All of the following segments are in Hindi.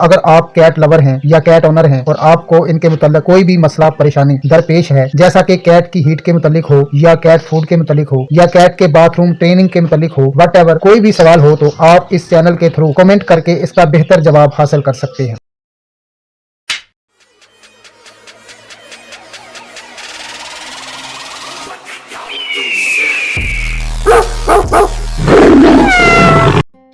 अगर आप कैट लवर हैं या कैट ओनर हैं और आपको इनके मुताल्लिक कोई भी मसला परेशानी दरपेश है, जैसा कि कैट की हीट के मुताल्लिक हो या कैट फूड के मुताल्लिक हो या कैट के बाथरूम ट्रेनिंग के मुताल्लिक हो, वट कोई भी सवाल हो तो आप इस चैनल के थ्रू कमेंट करके इसका बेहतर जवाब हासिल कर सकते हैं।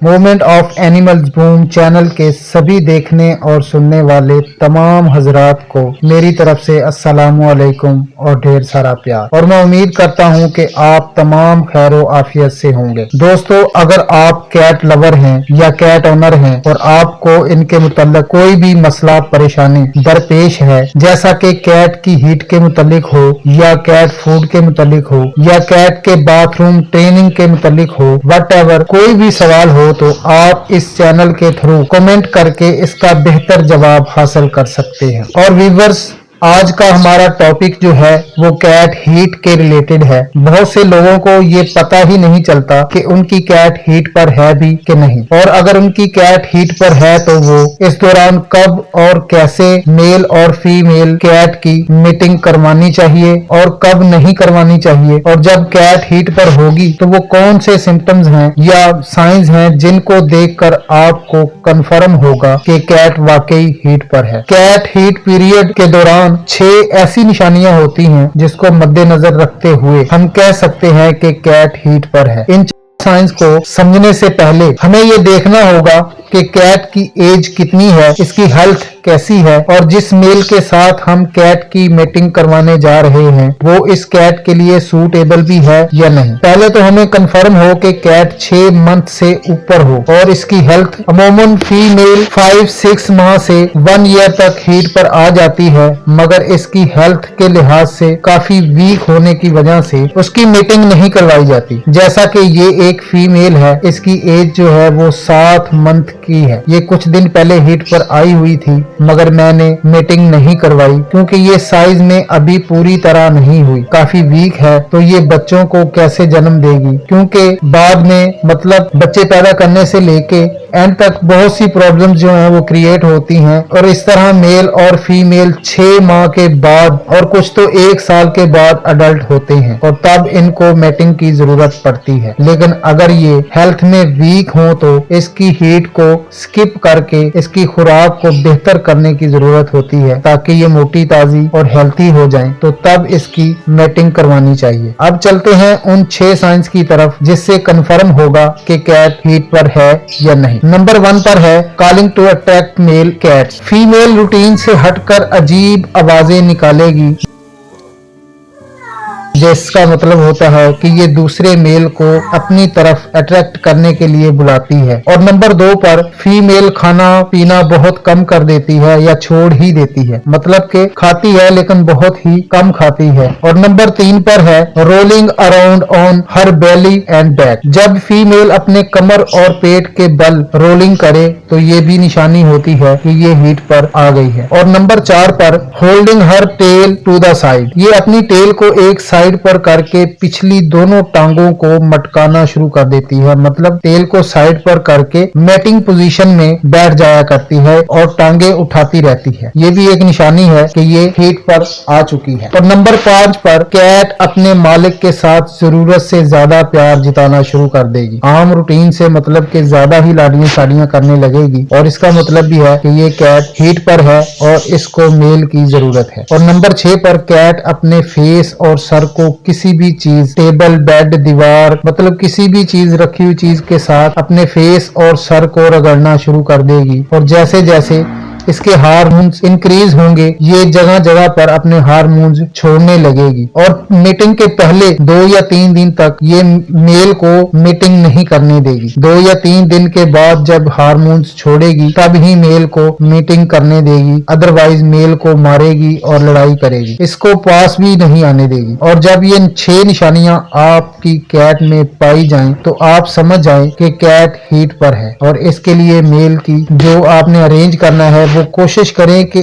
Movement of animals boom channel के सभी देखने और सुनने वाले तमाम हजरात को मेरी तरफ से अस्सलामु अलैकुम और ढेर सारा प्यार, और मैं उम्मीद करता हूं कि आप तमाम खैरो आफियत से होंगे। दोस्तों, अगर आप कैट लवर हैं या कैट ओनर हैं और आपको इनके मुताल्लिक कोई भी मसला परेशानी दरपेश है, जैसा कि कैट की हीट के मुताल्लिक हो या कैट फूड के मुताल्लिक हो या कैट के बाथरूम ट्रेनिंग के मुताल्लिक हो, वट कोई भी सवाल हो तो आप इस चैनल के थ्रू कमेंट करके इसका बेहतर जवाब हासिल कर सकते हैं। और व्यूअर्स, आज का हमारा टॉपिक जो है वो कैट हीट के रिलेटेड है। बहुत से लोगों को ये पता ही नहीं चलता कि उनकी कैट हीट पर है भी कि नहीं, और अगर उनकी कैट हीट पर है तो वो इस दौरान कब और कैसे मेल और फीमेल कैट की मीटिंग करवानी चाहिए और कब नहीं करवानी चाहिए, और जब कैट हीट पर होगी तो वो कौन से सिम्टम्स हैं या साइंस हैं जिनको देखकर आपको कंफर्म होगा कि कैट वाकई हीट पर है। कैट हीट पीरियड के दौरान 6 ऐसी निशानियां होती हैं जिसको मद्देनजर रखते हुए हम कह सकते हैं कि कैट हीट पर है। इन साइंस को समझने से पहले हमें ये देखना होगा कि कैट की एज कितनी है, इसकी हेल्थ कैसी है, और जिस मेल के साथ हम कैट की मीटिंग करवाने जा रहे हैं वो इस कैट के लिए सूटेबल भी है या नहीं। पहले तो हमें कंफर्म हो कि कैट 6 मंथ से ऊपर हो और इसकी हेल्थ अमूमन फीमेल 5-6 माह से 1 ईयर तक हीट पर आ जाती है, मगर इसकी हेल्थ के लिहाज से काफी वीक होने की वजह से उसकी मीटिंग नहीं करवाई जाती। जैसा कि ये एक फीमेल है, इसकी एज जो है वो 7 मंथ की है। ये कुछ दिन पहले हीट पर आई हुई थी, मगर मैंने मीटिंग नहीं करवाई क्योंकि ये साइज में अभी पूरी तरह नहीं हुई, काफी वीक है। तो ये बच्चों को कैसे जन्म देगी, क्योंकि बाद में मतलब बच्चे पैदा करने से लेके एंड तक बहुत सी प्रॉब्लम्स जो हैं वो क्रिएट होती हैं। और इस तरह मेल और फीमेल 6 माह के बाद और कुछ तो 1 साल के बाद अडल्ट होते हैं, और तब इनको मीटिंग की जरूरत पड़ती है। लेकिन अगर ये हेल्थ में वीक हो तो इसकी हीट को स्किप करके इसकी खुराक को बेहतर करने की जरूरत होती है ताकि ये मोटी ताजी और हेल्थी हो जाएं, तो तब इसकी मीटिंग करवानी चाहिए। अब चलते हैं उन 6 साइंस की तरफ जिससे कंफर्म होगा कि कैट हीट पर है या नहीं। नंबर 1 पर है calling to attract male cats. Female routine से हटकर अजीब आवाजें निकालेगी, जिसका मतलब होता है कि ये दूसरे मेल को अपनी तरफ अट्रैक्ट करने के लिए बुलाती है। और नंबर 2 पर फीमेल खाना पीना बहुत कम कर देती है या छोड़ ही देती है, मतलब कि खाती है लेकिन बहुत ही कम खाती है। और नंबर 3 पर है rolling around on her belly and back. जब फीमेल अपने कमर और पेट के बल रोलिंग करे तो ये भी निशानी होती है कि ये हीट पर आ गई है। और नंबर 4 पर holding her tail to the side. ये अपनी टेल को एक साइड पर करके पिछली दोनों टांगों को मटकाना शुरू कर देती है, मतलब टेल को साइड पर करके मैटिंग पोजीशन में बैठ जाया करती है और टांगे उठाती रहती है। ये भी एक निशानी है कि ये हीट पर आ चुकी है। और नंबर 5 पर कैट अपने मालिक के साथ जरूरत से ज्यादा प्यार जिताना शुरू कर देगी। आम रूटीन से मतलब कि ज्यादा ही लाड़ियां साड़ियां करने लगेगी, और इसका मतलब भी है कि ये कैट हीट पर है और इसको मेल की जरूरत है। और नंबर 6 पर कैट अपने फेस और सर को किसी भी चीज, टेबल, बेड, दीवार, मतलब किसी भी चीज, रखी हुई चीज के साथ अपने फेस और सर को रगड़ना शुरू कर देगी। और जैसे जैसे इसके हार्मोन्स इंक्रीज होंगे ये जगह जगह पर अपने हार्मोन्स छोड़ने लगेगी। और मीटिंग के पहले 2 या 3 दिन तक ये मेल को मीटिंग नहीं करने देगी। 2 या 3 दिन के बाद जब हार्मोन्स छोड़ेगी तब ही मेल को मीटिंग करने देगी, अदरवाइज मेल को मारेगी और लड़ाई करेगी, इसको पास भी नहीं आने देगी। और जब ये 6 निशानियां आपकी कैट में पाई जाएं तो आप समझ जाएं कि कैट हीट पर है, और इसके लिए मेल की जो आपने अरेंज करना है वो कोशिश करें कि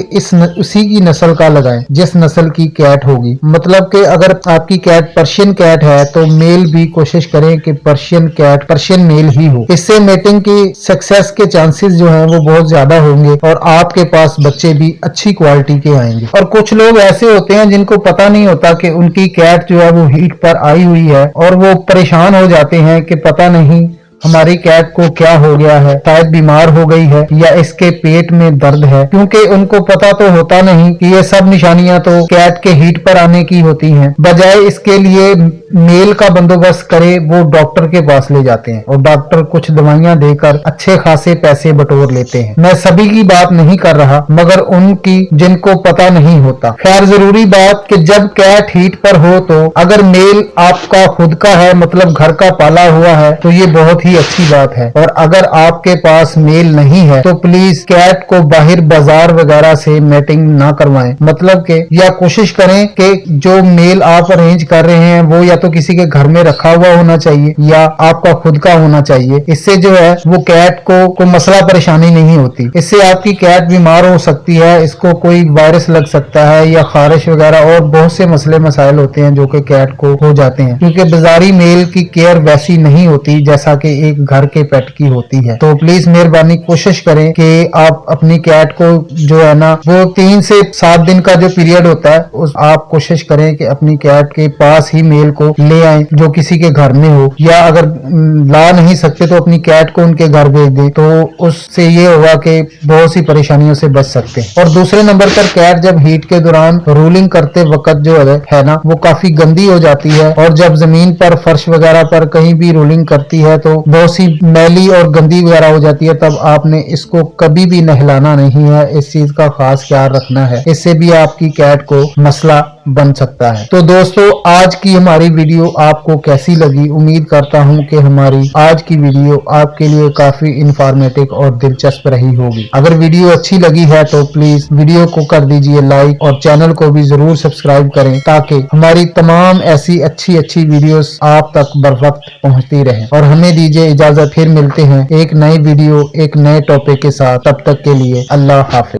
उसी की नस्ल का लगाएं जिस नस्ल की कैट होगी। मतलब कि अगर आपकी कैट पर्शियन कैट है तो मेल भी कोशिश करें कि पर्शियन कैट पर्शियन मेल ही हो। इससे मेटिंग की सक्सेस के चांसेस जो हैं वो बहुत ज्यादा होंगे और आपके पास बच्चे भी अच्छी क्वालिटी के आएंगे। और कुछ लोग ऐसे होते हैं जिनको पता नहीं होता कि उनकी कैट जो है वो हीट पर आई हुई है और वो परेशान हो जाते हैं कि पता नहीं हमारी कैट को क्या हो गया है, शायद बीमार हो गई है या इसके पेट में दर्द है, क्योंकि उनको पता तो होता नहीं कि ये सब निशानियां तो कैट के हीट पर आने की होती हैं। बजाय इसके लिए मेल का बंदोबस्त करे वो डॉक्टर के पास ले जाते हैं और डॉक्टर कुछ दवाइयां देकर अच्छे खासे पैसे बटोर लेते हैं। मैं सभी की बात नहीं कर रहा मगर उनकी जिनको पता नहीं होता। खैर जरूरी बात कि जब कैट हीट पर हो तो अगर मेल आपका खुद का है मतलब घर का पाला हुआ है तो ये बहुत ही अच्छी बात है। और अगर आपके पास मेल नहीं है तो प्लीज कैट को बाहर बाजार वगैरह से मैटिंग ना करवाएं। मतलब के या कोशिश करें कि जो मेल आप अरेंज कर रहे हैं वो या तो किसी के घर में रखा हुआ होना चाहिए या आपका खुद का होना चाहिए। इससे जो है वो कैट को कोई मसला परेशानी नहीं होती। इससे आपकी कैट बीमार हो सकती है, इसको कोई वायरस लग सकता है या खारिश वगैरह और बहुत से मसले मसाइल होते हैं जो कि कैट को हो जाते हैं, क्योंकि बाजारी मेल की केयर वैसी नहीं होती जैसा कि एक घर के पेट की होती है। तो प्लीज मेहरबानी कोशिश करें कि आप अपनी कैट को जो है ना वो 3 से 7 दिन का जो पीरियड होता है उस आप कोशिश करें कि अपनी कैट के पास ही मेल को ले आए जो किसी के घर में हो, या अगर ला नहीं सकते तो अपनी कैट को उनके घर भेज दें। तो उससे ये होगा कि बहुत सी परेशानियों से बच सकते हैं। और दूसरे नंबर पर कैट जब हीट के दौरान रूलिंग करते वक्त जो है ना वो काफी गंदी हो जाती है और जब जमीन पर फर्श वगैरह पर कहीं भी रूलिंग करती है तो बहुत सी मैली और गंदी वगैरह हो जाती है। तब आपने इसको कभी भी नहलाना नहीं है, इस चीज का खास ख्याल रखना है, इससे भी आपकी कैट को मसला बन सकता है। तो दोस्तों आज की हमारी वीडियो आपको कैसी लगी? उम्मीद करता हूं कि हमारी आज की वीडियो आपके लिए काफी इंफॉर्मेटिव और दिलचस्प रही होगी। अगर वीडियो अच्छी लगी है तो प्लीज वीडियो को कर दीजिए लाइक और चैनल को भी जरूर सब्सक्राइब करें ताकि हमारी तमाम ऐसी अच्छी अच्छी वीडियोस आप तक बर वक्त पहुंचती रहे। और हमें दीजिए इजाजत, फिर मिलते हैं एक नई वीडियो एक नए टॉपिक के साथ। तब तक के लिए अल्लाह हाफिज।